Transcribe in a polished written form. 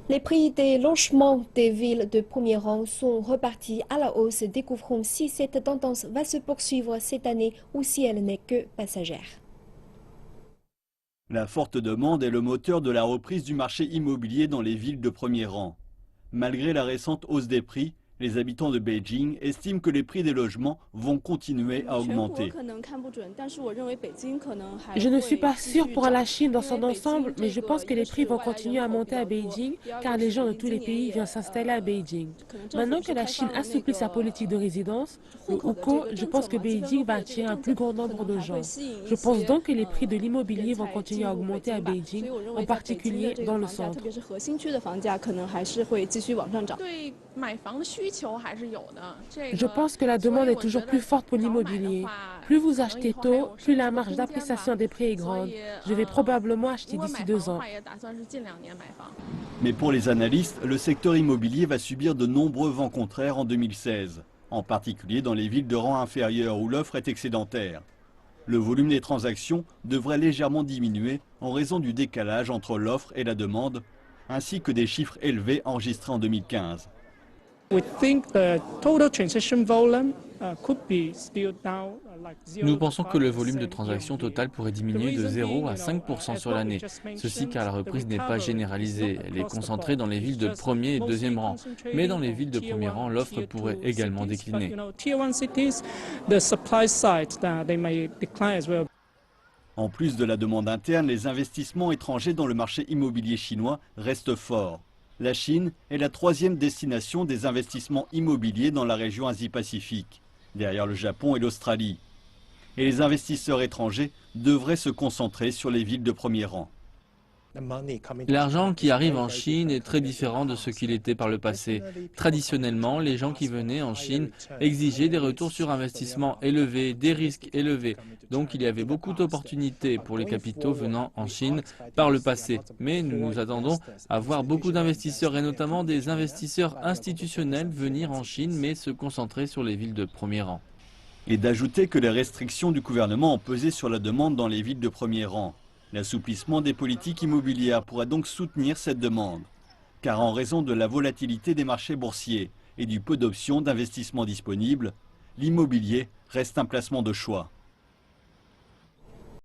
Les prix des logements des villes de premier rang sont repartis à la hausse. Découvrons si cette tendance va se poursuivre cette année ou si elle n'est que passagère. La forte demande est le moteur de la reprise du marché immobilier dans les villes de premier rang. Malgré la récente hausse des prix, les habitants de Beijing estiment que les prix des logements vont continuer à augmenter. Je ne suis pas sûre pour la Chine dans son ensemble, mais je pense que les prix vont continuer à monter à Beijing car les gens de tous les pays viennent s'installer à Beijing. Maintenant que la Chine assouplit sa politique de résidence, le hukou, je pense que Beijing va attirer un plus grand nombre de gens. Je pense donc que les prix de l'immobilier vont continuer à augmenter à Beijing, en particulier dans le centre. Je pense que la demande est toujours plus forte pour l'immobilier. Plus vous achetez tôt, plus la marge d'appréciation des prix est grande. Je vais probablement acheter d'ici 2 ans. Mais pour les analystes, le secteur immobilier va subir de nombreux vents contraires en 2016, en particulier dans les villes de rang inférieur où l'offre est excédentaire. Le volume des transactions devrait légèrement diminuer en raison du décalage entre l'offre et la demande, ainsi que des chiffres élevés enregistrés en 2015. Nous pensons que le volume de transactions total pourrait diminuer de 0 à 5% sur l'année. Ceci car la reprise n'est pas généralisée, elle est concentrée dans les villes de premier et deuxième rang. Mais dans les villes de premier rang, l'offre pourrait également décliner. En plus de la demande interne, les investissements étrangers dans le marché immobilier chinois restent forts. La Chine est la troisième destination des investissements immobiliers dans la région Asie-Pacifique, derrière le Japon et l'Australie. Et les investisseurs étrangers devraient se concentrer sur les villes de premier rang. L'argent qui arrive en Chine est très différent de ce qu'il était par le passé. Traditionnellement, les gens qui venaient en Chine exigeaient des retours sur investissement élevés, des risques élevés. Donc il y avait beaucoup d'opportunités pour les capitaux venant en Chine par le passé. Mais nous nous attendons à voir beaucoup d'investisseurs et notamment des investisseurs institutionnels venir en Chine mais se concentrer sur les villes de premier rang. Et d'ajouter que les restrictions du gouvernement ont pesé sur la demande dans les villes de premier rang. L'assouplissement des politiques immobilières pourra donc soutenir cette demande. Car en raison de la volatilité des marchés boursiers et du peu d'options d'investissement disponibles, l'immobilier reste un placement de choix.